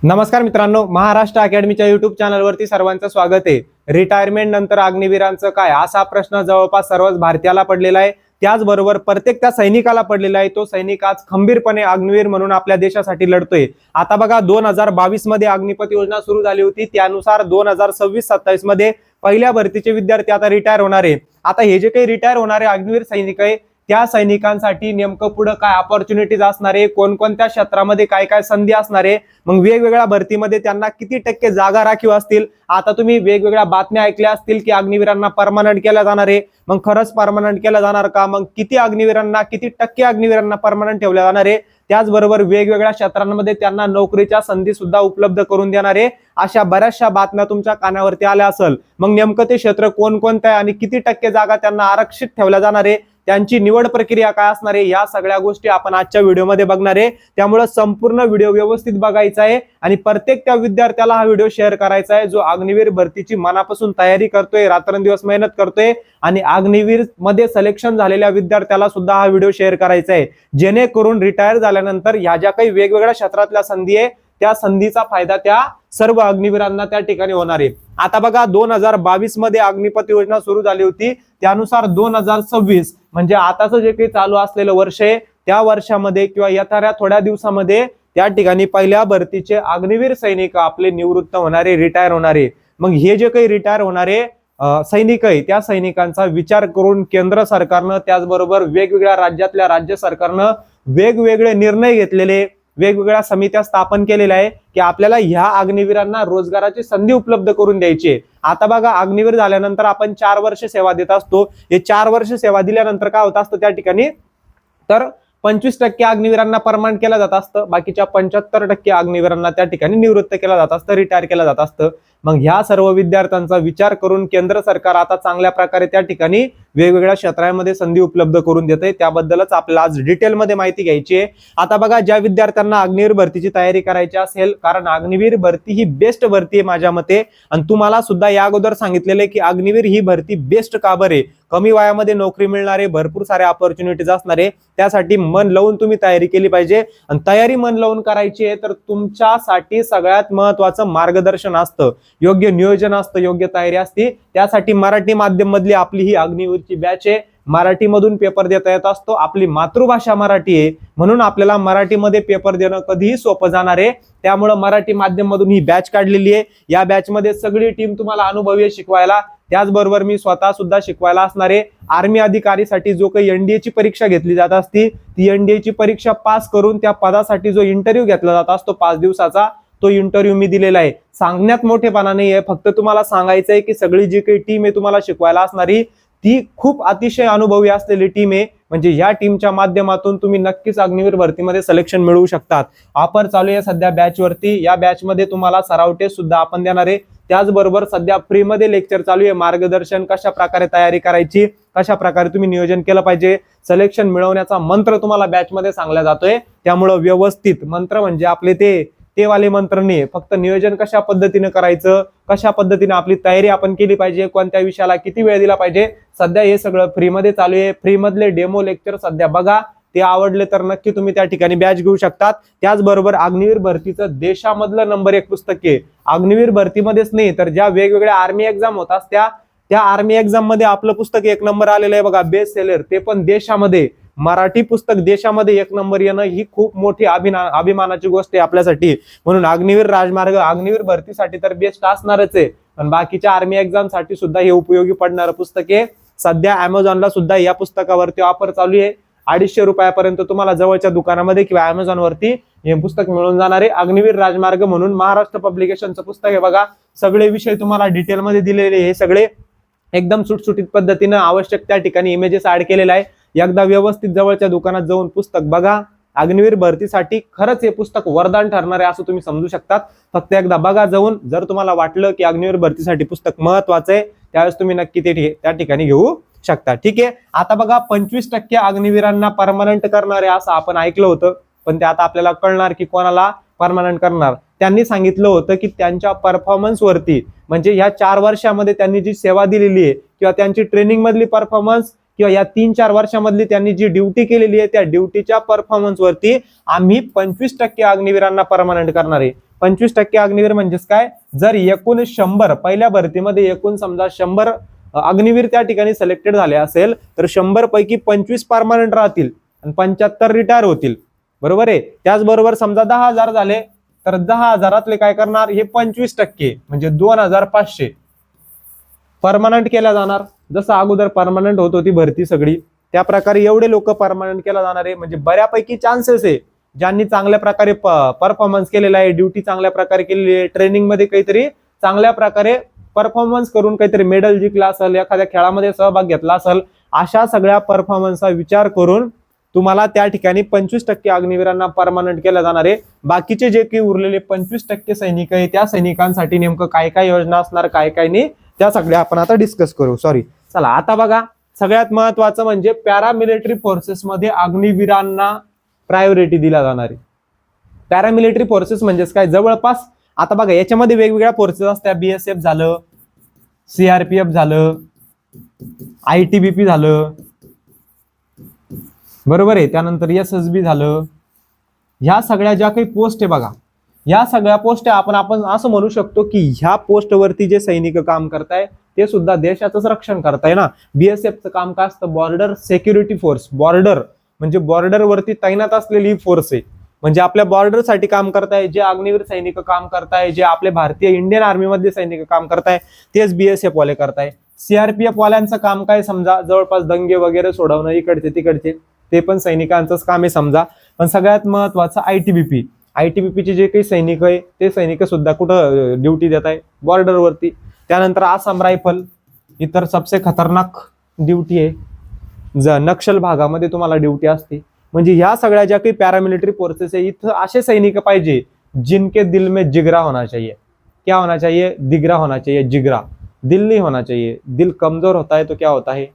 नमस्कार मित्रांनो, महाराष्ट्र अकॅडमीच्या युट्यूब चॅनलवरती सर्वांचं स्वागत आहे। रिटायरमेंट नंतर अग्निवीरांचं काय, असा प्रश्न जवळपास सर्वच भारतीयाला पडलेला आहे। त्याचबरोबर प्रत्येक त्या सैनिकाला पडलेला आहे। तो सैनिक आज खंबीरपणे अग्निवीर म्हणून आपल्या देशासाठी लढतोय। आता बघा 2022 मध्ये अग्निपथ योजना सुरू झाली होती, त्यानुसार 2026-27 मध्ये पहिल्या भरतीचे विद्यार्थी आता रिटायर होणार आहे। आता हे जे काही रिटायर होणारे अग्निवीर सैनिक आहे त्या सैनिकांसाठी नेमकं पुढे काय अपॉर्च्युनिटीज असणार आहे, कोणकोणत्या क्षेत्रामध्ये काय काय संधी असणार आहे, मग वेगवेगळ्या भरतीमध्ये त्यांना किती टक्के जागा राखीव असतील। आता तुम्ही वेगवेगळ्या बातम्या ऐकल्या असतील की अग्निवीरांना परमनंट केलं जाणार आहे। मग खरंच परमनंट केलं जाणार का, मग किती अग्निवीरांना, किती टक्के अग्निवीरांना परमनंट ठेवलं जाणार आहे। त्याचबरोबर वेगवेगळ्या क्षेत्रांमध्ये त्यांना नोकरीच्या संधी सुद्धा उपलब्ध करून देणार आहे, अशा बऱ्याचशा बातम्या तुमच्या कानावरती आल्या असेल। मग नेमकं ते क्षेत्र कोणकोणतं आहे आणि किती टक्के जागा त्यांना आरक्षित ठेवल्या जाणार आहे, त्यांची निवड प्रक्रिया काय असणार आहे, या सगळ्या गोष्टी आपण आजच्या व्हिडिओमध्ये बघणार आहे। त्यामुळे संपूर्ण व्हिडिओ व्यवस्थित बघायचा आहे आणि प्रत्येक त्या विद्यार्थ्याला हा व्हिडिओ शेअर करायचा आहे जो अग्निवीर भरतीची मनापासून तयारी करतोय, रात्रंदिवस मेहनत करतोय आणि अग्निवीर मध्ये सिलेक्शन झालेल्या विद्यार्थ्याला सुद्धा हा व्हिडिओ शेअर करायचा आहे, जेणेकरून रिटायर झाल्यानंतर ह्या ज्या काही वेगवेगळ्या क्षेत्रातल्या संधी आहे त्या संधीचा फायदा त्या सर्व अग्निवीरांना त्या ठिकाणी होणार आहे। आता बघा 2022 मध्ये अग्निपथ योजना सुरू झाली होती, त्यानुसार 2026 म्हणजे आताचं जे काही चालू असलेलं वर्ष आहे त्या वर्षामध्ये किंवा येणाऱ्या थोड्या दिवसामध्ये त्या ठिकाणी पहिल्या भरतीचे अग्निवीर सैनिक आपले निवृत्त होणारे, रिटायर होणारे। मग हे जे काही रिटायर होणारे सैनिक आहे त्या सैनिकांचा विचार करून केंद्र सरकारनं, त्याचबरोबर वेगवेगळ्या राज्यातल्या राज्य सरकारनं वेगवेगळे निर्णय घेतलेले, वेगवेगळ्या समित्या स्थापन केलेल्या आहे की आपल्याला ह्या अग्निवीरांना रोजगाराची संधी उपलब्ध करून द्यायची। आता बघा अग्निवीर झाल्यानंतर आपण 4 वर्ष सेवा देत असतो। हे 4 वर्ष सेवा दिल्यानंतर काय होत असतं त्या ठिकाणी, तर 25% अग्निवीरांना परमनंट केलं जात असतं, बाकीच्या 75% अग्निवीरांना त्या ठिकाणी निवृत्त केलं जात असतं, रिटायर केलं जात असतं। मग ह्या सर्व विद्यार्थ्यांचा विचार करून केंद्र सरकार आता चांगल्या प्रकारे त्या ठिकाणी वेगवेगळ्या क्षेत्रांमध्ये संधी उपलब्ध करून देते, त्याबद्दलच आपल्याला आज डिटेलमध्ये माहिती घ्यायची आहे। आता बघा ज्या विद्यार्थ्यांना अग्निवीर भरतीची तयारी करायची असेल, कारण अग्निवीर भरती ही बेस्ट भरती आहे माझ्या मते, आणि तुम्हाला सुद्धा या अगोदर सांगितलेले की अग्निवीर ही भरती बेस्ट का बरे, कमी वयामध्ये नोकरी मिळणारे, भरपूर सारे अपॉर्च्युनिटीज असणारे, त्यासाठी मन लावून तुम्ही तयारी केली पाहिजे। आणि तयारी मन लावून करायची आहे तर तुमच्यासाठी सगळ्यात महत्त्वाचं मार्गदर्शन असतं, योग्य नियोजन असतं, योग्य तयारी असते। त्यासाठी मराठी माध्यम मधली आपली ही अग्निवीरची बॅच आहे, मराठीमधून पेपर देता येत असतो। आपली मातृभाषा मराठी आहे म्हणून आपल्याला मराठीमध्ये पेपर देणं कधीही सोपं जाणार आहे, त्यामुळे मराठी माध्यम मधून ही बॅच काढलेली आहे। या बॅच मध्ये सगळी टीम तुम्हाला अनुभवी शिकवायला, त्याचबरोबर मी स्वतः सुद्धा शिकवायला असणार आहे। आर्मी अधिकारीसाठी जो काही एनडीएची परीक्षा घेतली जात असती, ती एनडीएची परीक्षा पास करून त्या पदासाठी जो इंटरव्ह्यू घेतला जात असतो 5 दिवसाचा, तो इंटरव्ह्यू मी दिलेला आहे। सांगण्यात मोठेपणा नाही आहे, फक्त तुम्हाला सांगायचं आहे की सगळी जी काही टीम आहे तुम्हाला शिकवायला असणारी ती खूप अतिशय अनुभवी असलेली टीम आहे, म्हणजे या टीमच्या माध्यमातून तुम्ही नक्कीच अग्निवीर भरतीमध्ये सिलेक्शन मिळवू शकतात। ऑफर चालू आहे सध्या बॅच वरती, या बॅच मध्ये तुम्हाला सराव टेस्ट सुद्धा आपण देणार आहे, त्याचबरोबर सध्या फ्री मध्ये लेक्चर चालू आहे, मार्गदर्शन कशा प्रकारे तयारी करायची, कशा प्रकारे तुम्ही नियोजन केलं पाहिजे, सिलेक्शन मिळवण्याचा मंत्र तुम्हाला बॅच मध्ये सांगला जातोय। त्यामुळे व्यवस्थित मंत्र म्हणजे आपले ते वाले मंत्र नाही, फक्त नियोजन कशा पद्धतीने करायचं, कशा पद्धतीने आपली तयारी आपण केली पाहिजे, कोणत्या विषयाला किती वेळ दिला पाहिजे, सध्या हे सगळं फ्री मध्ये चालू आहे। फ्री मधले डेमो लेक्चर सध्या बघा, ते आवडले तर नक्की तुम्ही त्या ठिकाणी बॅच घेऊ शकतात। त्याचबरोबर अग्निवीर भरतीचं देशामधलं नंबर 1 पुस्तक आहे, अग्निवीर भरतीमध्येच नाही तर ज्या वेगवेगळ्या आर्मी एक्झाम होतात त्या आर्मी एक्झाम मध्ये आपलं पुस्तक 1 नंबर आलेलं आहे बघा, बेस्ट सेलर, ते पण देशामध्ये। मराठी पुस्तक देशामध्ये 1 नंबर येणं ही खूप मोठी अभिमानाची गोष्ट आहे आपल्यासाठी, म्हणून अग्निवीर राजमार्ग अग्निवीर भरतीसाठी तर बेस्ट असणारच आहे, पण बाकीच्या आर्मी एक्झाम साठी सुद्धा हे उपयोगी पडणारं पुस्तक आहे। सध्या अमेझॉनला सुद्धा या पुस्तकावरती ऑफर चालू आहे, 250 रुपयापर्यंत तुम्हाला जवळच्या दुकानामध्ये किंवा अमेझॉन वरती हे पुस्तक मिळून जाणार आहे। अग्निवीर राजमार्ग म्हणून महाराष्ट्र पब्लिकेशनचं पुस्तक आहे बघा, सगळे विषय तुम्हाला डिटेलमध्ये दिलेले, हे सगळे एकदम सुटसुटीत पद्धतीने आवश्यक त्या ठिकाणी इमेजेस ऍड केलेला आहे। एकदा व्यवस्थित जवळच्या दुकानात जाऊन पुस्तक बघा, अग्निवीर भरतीसाठी खरंच हे पुस्तक वरदान ठरणार आहे असं तुम्ही समजू शकतात। फक्त एकदा बघा जाऊन, जर तुम्हाला वाटलं की अग्निवीर भरतीसाठी पुस्तक महत्वाचं आहे त्यावेळेस तुम्ही नक्की त्या ठिकाणी घेऊ शकता, ठीक आहे। आता बघा 25% अग्निवीरांना परमनंट करणार आहे असं आपण ऐकलं होतं, पण ते आता आपल्याला कळणार की कोणाला परमनंट करणार। त्यांनी सांगितलं होतं की त्यांच्या परफॉर्मन्स वरती, म्हणजे ह्या 4 वर्षामध्ये त्यांनी जी सेवा दिलेली आहे किंवा त्यांची ट्रेनिंग मधली परफॉर्मन्स किंवा या 3-4 वर्षामधली त्यांनी जी ड्युटी केलेली आहे त्या ड्युटीच्या परफॉर्मन्स वरती आम्ही 25% अग्निवीरांना परमनंट करणार आहे। 25% अग्निवीर म्हणजेच काय, जर एकूण 100 पहिल्या भरतीमध्ये एकूण समजा 100 अग्निवीर त्या ठिकाणी सिलेक्टेड झाले असेल तर 100 पैकी 25 परमनंट राहतील आणि 75 रिटायर होतील, बरोबर आहे. त्याचबरोबर समजा 10,000 झाले तर 10,000 काय करणार, हे 25% म्हणजे 2,500 परमनंट केल्या जाणार. जसं अगोदर परमनंट होत होती भरती सगळी, त्या प्रकारे एवढे लोक परमनंट केला जाणार आहे. म्हणजे बऱ्यापैकी चान्सेस आहे ज्यांनी चांगल्या प्रकारे परफॉर्मन्स केलेला आहे, ड्युटी चांगल्या प्रकारे केलेली आहे, ट्रेनिंग मध्ये काहीतरी चांगल्या प्रकारे परफॉर्मन्स करून काहीतरी मेडल जिंकला असेल, एखाद्या खेळामध्ये सहभाग घेतला असेल, अशा सगळ्या परफॉर्मन्सचा विचार करून तुम्हाला त्या ठिकाणी 25% अग्निवीरांना परमनंट केलं जाणार आहे. बाकीचे जे काही उरलेले 25% सैनिक आहे त्या सैनिकांसाठी नेमकं काय काय योजना असणार, काय काय नाही, त्या सगळ्या आपण आता डिस्कस करू. चला आता बघा, सगळ्यात महत्वाचं म्हणजे पॅरामिलिटरी फोर्सेस मध्ये अग्निवीरांना प्रायोरिटी दिला जाणार आहे. पॅरामिलिटरी फोर्सेस म्हणजेच काय, जवळपास आता बघा याच्यामध्ये वेगवेगळ्या फोर्सेस असतात. बीएसएफ झालं, सीआरपीएफ झालं, आयटीबीपी झालं, बरोबर आहे. त्यानंतर एसएसबी झालं. ह्या सगळ्या ज्या काही पोस्ट आहे बघा, या सगळ्या पोस्ट आपण असं म्हणू शकतो की ह्या पोस्टवरती जे सैनिक काम करताय ते सुद्धा देशाचंच रक्षण करताय ना. बीएसएफचं काम काय असतं, बॉर्डर सिक्युरिटी फोर्स. बॉर्डर म्हणजे बॉर्डरवरती तैनात असलेली फोर्स आहे, म्हणजे आपल्या बॉर्डरसाठी काम करताय. जे अग्निवीर सैनिक काम करताय, जे आपले भारतीय इंडियन आर्मी मधले सैनिक काम करताय, तेच बीएसएफ वाले करताय. सीआरपीएफ वाल्यांचं काम काय, समजा जवळपास दंगे वगैरे सोडवणं इकडचे तिकडचे, ते पण सैनिकांचंच काम आहे समजा. पण सगळ्यात महत्वाचं आयटीबीपी. आयटीबीपीचे जे काही सैनिक आहे ते सैनिक सुद्धा कुठं ड्युटी देत आहे, बॉर्डरवरती. त्यानंतर आसाम रायफल, इतर सबसे खतरनाक ड्युटी आहे, नक्षल भागामध्ये तुम्हाला ड्युटी असते. म्हणजे ह्या सगळ्या ज्या काही पॅरामिलिटरी फोर्सेस आहे, इथं असे सैनिक पाहिजे जिनके दिल में जिगरा होना चाहिए. क्या होना चाहिए, दिगरा होना चाहिए. जिगरा, दिल नहीं होना चाहिए. दिल कमजोर होता है तो क्या होता है,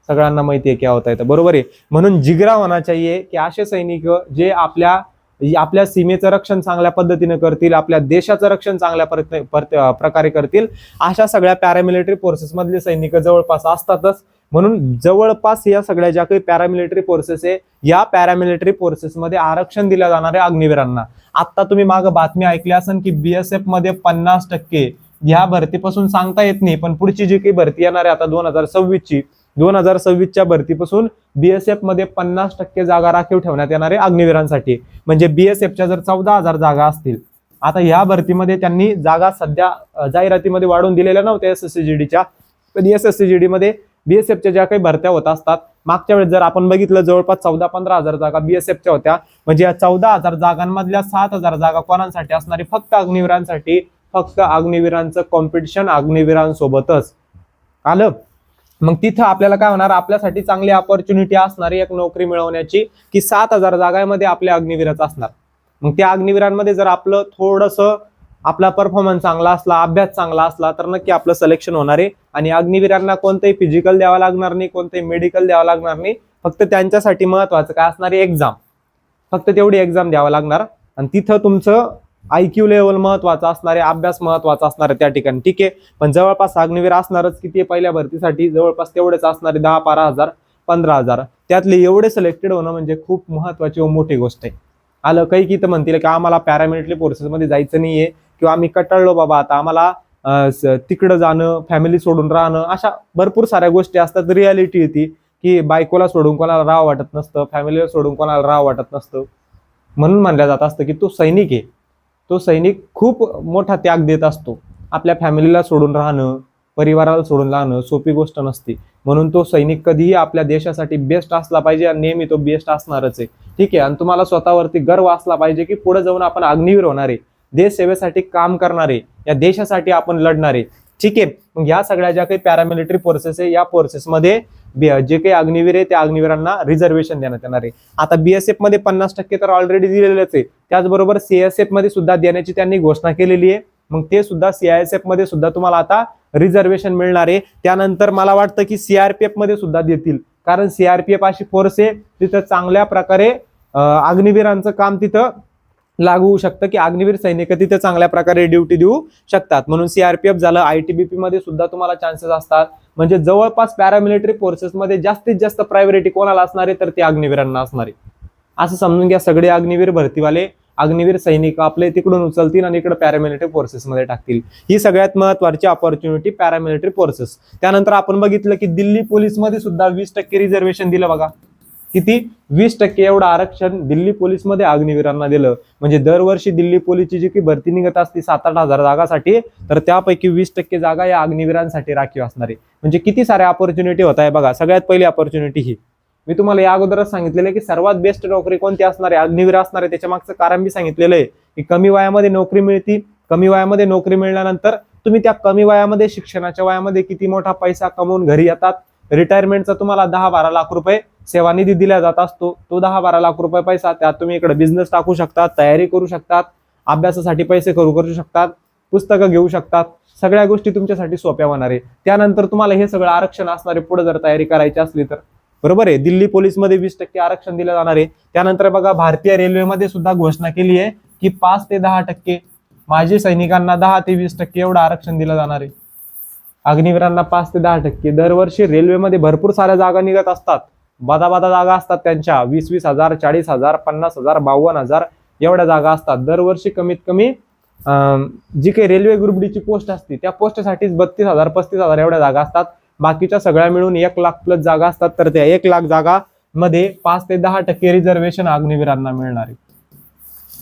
सगळ्यांना माहिती आहे क्या होता है, बरोबर आहे. म्हणून जिगरा होना चाहिए की असे सैनिक जे आपल्या सीमेचं रक्षण चांगल्या पद्धतीने करतील, आपल्या देशाचं रक्षण चांगल्या प्रकारे करतील, अशा सगळ्या पॅरामिलिटरी फोर्सेस मधले सैनिक जवळपास असतातच. म्हणून जवळपास या सगळ्या ज्या काही पॅरामिलिटरी फोर्सेस आहे, या पॅरामिलिटरी फोर्सेस मध्ये आरक्षण दिलं जाणार आहे अग्निवीरांना. आता तुम्ही मागं बातमी ऐकली असेल की बीएसएफ मध्ये 50%, ह्या भरतीपासून सांगता येत नाही, पण पुढची जी काही भरती येणार आहे आता 2026च्या भरतीपासून बीएसएफ मध्ये 50% जागा राखीव ठेवण्यात येणार आहे अग्निवीरांसाठी. म्हणजे बीएसएफच्या जर 14,000 जागा असतील, आता ह्या भरतीमध्ये त्यांनी जागा सध्या जाहिरातीमध्ये वाढवून दिलेल्या नव्हत्या एसएससीजीडीच्या, पण एसएससीजीडी मध्ये बीएसएफच्या ज्या काही भरत्या होत असतात, मागच्या वेळेस जर आपण बघितलं जवळपास 14-15,000 जागा बीएसएफच्या होत्या. म्हणजे या 14,000 जागांमधल्या 7,000 जागा कोणासाठी असणारी, फक्त अग्निवीरांसाठी. फक्त अग्निवीरांचं कॉम्पिटिशन अग्निवीरांसोबतच आलं. मग तिथं आपल्याला काय होणार, आपल्यासाठी चांगली अपॉर्च्युनिटी असणारी एक नोकरी मिळवण्याची, की 7,000 जागांमध्ये आपल्या अग्निवीरच असणार. मग त्या अग्निवीरांमध्ये जर आपलं थोडंसं आपला परफॉर्मन्स चांगला असला, अभ्यास चांगला असला, तर नक्की आपलं सिलेक्शन होणार आहे. आणि अग्निवीरांना कोणतंही फिजिकल द्यावं लागणार नाही, कोणतंही मेडिकल द्यावं लागणार नाही. फक्त त्यांच्यासाठी महत्वाचं काय असणार, एक्झाम. फक्त तेवढी एक्झाम द्यावं लागणार आणि तिथं तुमचं IQ लेवल महत्वाचं असणार आहे, अभ्यास महत्वाचा असणार आहे त्या ठिकाणी, ठीक आहे. पण जवळपास अग्निवीर असणारच किती पहिल्या भरतीसाठी, जवळपास तेवढेच असणारे 10-12,000 15,000. त्यातले एवढे सिलेक्टेड होणं म्हणजे खूप महत्वाची व मोठी गोष्ट आहे. आलं काही की तर म्हणतील की आम्हाला पॅरामिलिटरी फोर्सेस मध्ये जायचं नाहीये, किंवा आम्ही कटाळलो बाबा, आता आम्हाला तिकडं जाणं, फॅमिली सोडून राहणं, अशा भरपूर साऱ्या गोष्टी असतात. रियालिटी येते की बायकोला सोडून कोणाला राहावं वाटत नसतं, फॅमिलीला सोडून कोणाला राहावं वाटत नसतं. म्हणून म्हणलं जात असतं की तो सैनिक आहे, तो सैनिक खूप मोठा त्याग देत असतो. आपल्या फॅमिलीला सोडून राहणं, परिवाराला सोडून राहणं सोपी गोष्ट नसते. म्हणून तो सैनिक कधीही आपल्या देशासाठी बेस्ट असला पाहिजे आणि नेहमी तो बेस्ट असणारच आहे, ठीक आहे. आणि तुम्हाला स्वतःवरती गर्व असला पाहिजे की पुढे जाऊन आपण अग्निवीर होणार आहे, देश सेवेसाठी काम करणारे, या देशासाठी आपण लढणारे, ठीक आहे. मग या सगळ्या ज्या काही पॅरामिलिटरी फोर्सेस आहे, या फोर्सेसमध्ये जे काही अग्निवीर आहे त्या अग्निवीरांना रिझर्वेशन देण्यात येणार आहे. आता बीएसएफ मध्ये 50% तर ऑलरेडी दिलेलेच आहे, त्याचबरोबर सीआयएसएफ मध्ये सुद्धा देण्याची त्यांनी घोषणा केलेली आहे. मग ते सुद्धा सीआयएसएफ मध्ये सुद्धा तुम्हाला आता रिझर्वेशन मिळणार आहे. त्यानंतर मला वाटतं की सीआरपीएफ मध्ये सुद्धा देतील, कारण सीआरपीएफ अशी फोर्स आहे तिथं चांगल्या प्रकारे अग्निवीरांचं काम तिथं लागू होऊ शकतं, की अग्निवीर सैनिक तिथे चांगल्या प्रकारे ड्युटी देऊ शकतात. म्हणून सीआरपीएफ झालं, आयटीबीपी मध्ये सुद्धा तुम्हाला चान्सेस असतात. म्हणजे जवळपास पॅरामिलिटरी फोर्सेस मध्ये जास्तीत जास्त प्रायोरिटी कोणाला असणार आहे, तर ते अग्निवीरांना असणार आहे. असं समजून घ्या, सगळे अग्निवीर भरतीवाले अग्निवीर सैनिक आपले तिकडून उचलतील आणि इकडे पॅरामिलिटरी फोर्सेसमध्ये टाकतील. ही सगळ्यात महत्त्वाची अपॉर्च्युनिटी पॅरामिलिटरी फोर्सेस. त्यानंतर आपण बघितलं की दिल्ली पोलीसमध्ये सुद्धा 20% रिझर्वेशन दिलं बघा. किती? 20% एवढं आरक्षण दिल्ली पोलीसमध्ये अग्निवीरांना दिलं. म्हणजे दरवर्षी दिल्ली पोलीसची जी की भरती निघत असते 7-8 हजार जागासाठी, तर त्यापैकी 20% जागा या अग्निवीरांसाठी राखीव असणार आहे. म्हणजे किती साऱ्या अपॉर्च्युनिटी होत आहे बघा. सगळ्यात पहिली अपॉर्च्युनिटी ही मी तुम्हाला या अगोदरच सांगितलेलं आहे की सर्वात बेस्ट नोकरी कोणती असणार आहे? अग्निवीर असणार आहे. त्याच्या मागचं कारण मी सांगितलेलं आहे की कमी वयामध्ये नोकरी मिळते. कमी वयामध्ये नोकरी मिळाल्यानंतर तुम्ही त्या कमी वयामध्ये शिक्षणाच्या वयामध्ये किती मोठा पैसा कमवून घरी येतात. रिटायरमेंटचा तुम्हाला 10-12 लाख रुपये सेवानिधी दिला जात असतो. तो 10-12 लाख रुपये पैसा त्यात तुम्ही इकडे बिझनेस टाकू शकतात, तयारी करू शकतात, अभ्यासासाठी पैसे करू शकतात, पुस्तकं घेऊ शकतात. सगळ्या गोष्टी तुमच्यासाठी सोप्या होणार आहे. त्यानंतर तुम्हाला हे सगळं आरक्षण असणारे पुढे जर तयारी करायची असली तर, बरोबर आहे. दिल्ली पोलीसमध्ये 20% आरक्षण दिलं जाणार आहे. त्यानंतर बघा भारतीय रेल्वेमध्ये सुद्धा घोषणा केली आहे की 5 ते 10% माजी सैनिकांना 10 ते 20% एवढं आरक्षण दिलं जाणार आहे. अग्निवीरांना 5 ते 10%. दरवर्षी रेल्वेमध्ये भरपूर साऱ्या जागा निघत असतात. बादा जागा असतात त्यांच्या 20-20 हजार, 40 हजार, 50 हजार, 52 हजार एवढ्या जागा असतात. दरवर्षी कमीत कमी जी काही रेल्वे ग्रुप डी ची पोस्ट असते त्या पोस्टसाठीच 32 हजार, 35 हजार एवढ्या जागा असतात. बाकीच्या सगळ्या मिळून 1 लाख प्लस जागा असतात. तर त्या 1 लाख जागा मध्ये 5 ते 10% रिझर्वेशन अग्निवीरांना मिळणार आहे.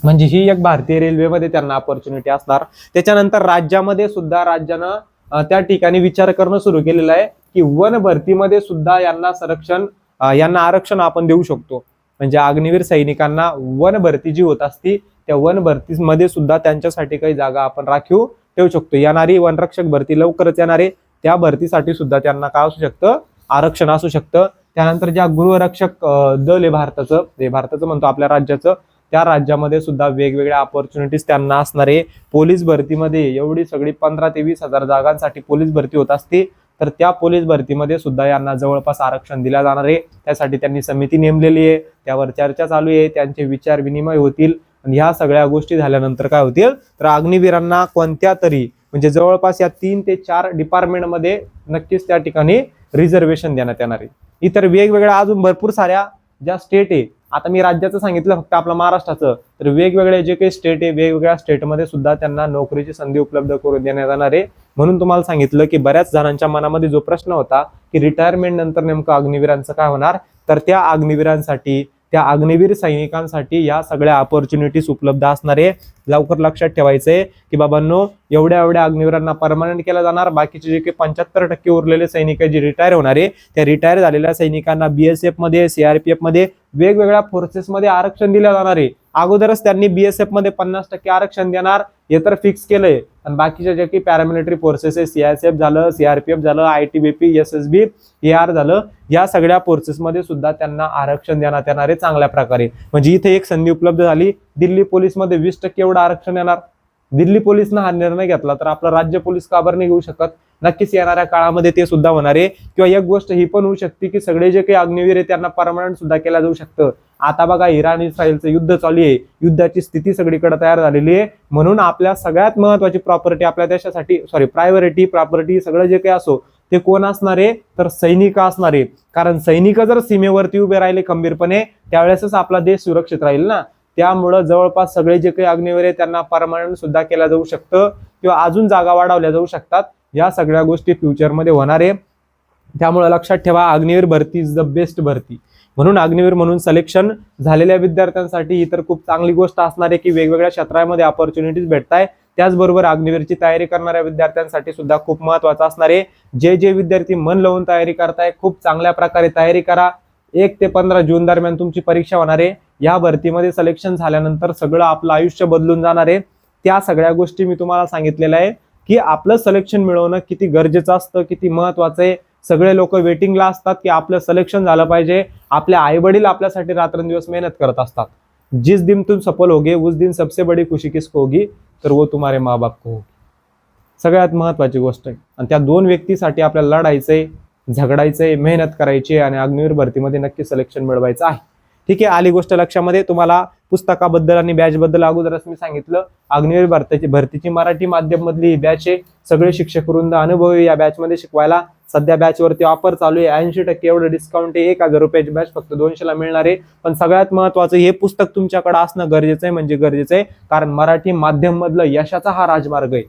म्हणजे ही एक भारतीय रेल्वेमध्ये त्यांना अपॉर्च्युनिटी असणार. त्याच्यानंतर राज्यामध्ये सुद्धा राज्यानं त्या ठिकाणी विचार करणं सुरू केलेलं आहे की वन भरतीमध्ये सुद्धा यांना आरक्षण आपण देऊ शकतो. म्हणजे अग्निवीर सैनिकांना वन भरती जी होत असती त्या वन भरतीमध्ये सुद्धा त्यांच्यासाठी काही जागा आपण राखीव ठेवू शकतो. येणारी वनरक्षक भरती लवकरच येणार आहे. त्या भरतीसाठी सुद्धा त्यांना काय असू शकतं? आरक्षण असू शकतं. त्यानंतर ज्या गृहरक्षक दल आहे भारताचं म्हणतो आपल्या राज्याचं, त्या राज्यामध्ये सुद्धा वेगवेगळ्या अपॉर्च्युनिटीज त्यांना असणार आहे. पोलीस भरतीमध्ये एवढी सगळी 15 ते 20 हजार जागांसाठी पोलीस भरती होत असते. तर त्या पोलीस भरतीमध्ये सुद्धा यांना जवळपास आरक्षण दिलं जाणार आहे. त्यासाठी त्यांनी समिती नेमलेली आहे. त्यावर चर्चा चालू आहे. त्यांचे विचार विनिमय होतील. आणि ह्या सगळ्या गोष्टी झाल्यानंतर काय होतील? तर अग्निवीरांना कोणत्या तरी म्हणजे जवळपास या 3 ते 4 डिपार्टमेंटमध्ये नक्कीच त्या ठिकाणी रिझर्वेशन देण्यात येणार आहे. इतर वेगवेगळ्या अजून भरपूर साऱ्या ज्या स्टेट आहे, आता मी राज्याचं सांगितलं फक्त आपलं महाराष्ट्राचं, तर वेगवेगळे जे काही स्टेट आहे वेगवेगळ्या स्टेटमध्ये सुद्धा त्यांना नोकरीची संधी उपलब्ध करून देण्यात येणार आहे. म्हणून तुम्हाला सांगितलं की बऱ्याच जणांच्या मनामध्ये जो प्रश्न होता की रिटायरमेंट नंतर नेमकं अग्निवीरांचं काय होणार, तर त्या अग्निवीरांसाठी, त्या अग्निवीर सैनिकांसाठी या सगळ्या अपॉर्च्युनिटीज उपलब्ध असणार आहे. लवकर लक्षात ठेवायचंय की बाबांनो, एवढ्या अग्निवीरांना परमनंट केलं जाणार. बाकीचे जे काही 75% उरलेले सैनिक जे रिटायर होणार आहे, त्या रिटायर झालेल्या सैनिकांना BSF मध्ये, CRPF मध्ये वेगवेगळ्या फोर्सेसमध्ये आरक्षण दिलं जाणार आहे. अगोदरच त्यांनी BSF मध्ये 50% आरक्षण देणार हे तर फिक्स केलंय. आणि बाकीच्या जे काही पॅरामिलिटरी फोर्सेस आहे, CISF झालं, CRPF झालं, ITBP, SSB, AR झालं, या सगळ्या फोर्सेसमध्ये सुद्धा त्यांना आरक्षण देण्यात येणार आहे चांगल्या प्रकारे. म्हणजे इथे एक संधी उपलब्ध झाली. दिल्ली पोलीसमध्ये 20% एवढं आरक्षण येणार. दिल्ली पोलीसनं हा निर्णय घेतला तर आपलं राज्य पोलीस का बरं नाही घेऊ शकत? नक्कीच येणाऱ्या काळामध्ये ते सुद्धा होणार आहे. किंवा एक गोष्ट ही पण होऊ शकते की सगळे जे काही अग्निवीर आहे त्यांना परमनंट सुद्धा केलं जाऊ शकतं. आता बघा इराण इस्रायलचं युद्ध चालू आहे. युद्धाची स्थिती सगळीकडे तयार झालेली आहे. म्हणून आपल्या सगळ्यात महत्वाची प्रॉपर्टी आपल्या देशासाठी प्रायोरिटी प्रॉपर्टी सगळं जे काही असो ते कोण असणार आहे, तर सैनिक असणार आहे. कारण सैनिक जर सीमेवरती उभे राहिले खंबीरपणे त्यावेळेसच आपला देश सुरक्षित राहील ना. त्यामुळं जवळपास सगळे जे काही अग्निवीर आहे त्यांना परमनंट सुद्धा केलं जाऊ शकतं किंवा अजून जागा वाढवल्या जाऊ शकतात. या सगळ्या गोष्टी फ्युचरमध्ये होणार आहे. त्यामुळे लक्षात ठेवा, अग्निवीर भरती इज द बेस्ट भरती. म्हणून अग्निवीर म्हणून सिलेक्शन झालेल्या विद्यार्थ्यांसाठी ही तर खूप चांगली गोष्ट असणार आहे की वेगवेगळ्या क्षेत्रामध्ये अपॉर्च्युनिटीज भेटताय. त्याचबरोबर अग्निवीरची तयारी करणाऱ्या विद्यार्थ्यांसाठी सुद्धा खूप महत्त्वाचं असणार आहे. जे विद्यार्थी मन लावून तयारी करताय, खूप चांगल्या प्रकारे तयारी करा. 1 ते 15 जून दरम्यान तुमची परीक्षा होणार आहे. या भरतीमध्ये सिलेक्शन झाल्यानंतर सगळं आपलं आयुष्य बदलून जाणार आहे. त्या सगळ्या गोष्टी मी तुम्हाला सांगितलेल्या आहे की आपलं सिलेक्शन मिळवणं किती गरजेचं असतं, किती महत्वाचं आहे. सगळे लोक वेटिंगला असतात की आपलं सिलेक्शन झालं पाहिजे. आपले आई वडील आपल्यासाठी रात्रंदिवस मेहनत करत असतात. जिस दिन तुम सफल होगे उस दिन सबसे बड़ी खुशी किसको होगी, तर वो तुम्हारे माँ बाप को होगी. सगळ्यात महत्वाची गोष्ट आहे. आणि त्या 2 व्यक्तीसाठी आपल्याला लढायचंय, झगडायचंय, मेहनत करायची आणि अग्निवीर भरतीमध्ये नक्की सिलेक्शन मिळवायचं आहे. ठीक आहे, आली गोष्ट लक्षामध्ये. तुम्हाला पुस्तकाबद्दल आणि बॅचबद्दल अगोदरच मी सांगितलं. अग्निवीर भरतीची मराठी माध्यम मधली ही बॅच आहे. सगळे शिक्षक वृंद अनुभवी या बॅच मध्ये शिकवायला. सध्या बॅच वरती ऑफर चालू आहे, 80% एवढं डिस्काउंट आहे. 1000 रुपयाची बॅच फक्त 200 ला मिळणार आहे. पण सगळ्यात महत्वाचं, हे पुस्तक तुमच्याकडे असणं गरजेचं आहे, म्हणजे गरजेचं आहे. कारण मराठी माध्यम मधलं यशाचा हा राजमार्ग आहे.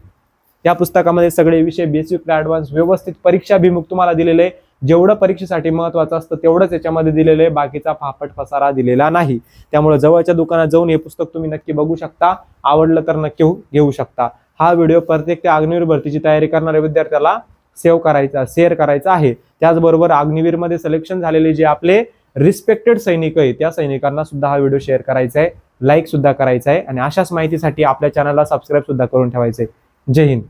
या पुस्तकामध्ये सगळे विषय बेसिक टू ऍडव्हान्स व्यवस्थित परीक्षाभिमुख तुम्हाला दिलेले आहे. जेवढं परीक्षेसाठी महत्वाचं असतं तेवढंच याच्यामध्ये दिलेलं आहे, बाकीचा फापट पसारा दिलेला नाही. त्यामुळे जवळच्या दुकानात जाऊन हे पुस्तक तुम्ही नक्की बघू शकता. आवडलं तर नक्की घेऊ शकता. हा व्हिडिओ प्रत्येक त्या अग्निवीर भरतीची तयारी करणाऱ्या विद्यार्थ्याला सेव्ह करायचा, शेअर करायचा आहे. त्याचबरोबर अग्निवीर मध्ये सिलेक्शन झालेले जे आपले रिस्पेक्टेड सैनिक आहे त्या सैनिकांना सुद्धा हा व्हिडिओ शेअर करायचा आहे, लाईक सुद्धा करायचा आहे. आणि अशाच माहितीसाठी आपल्या चॅनलला सबस्क्राईब सुद्धा करून ठेवायचे. जय हिंद.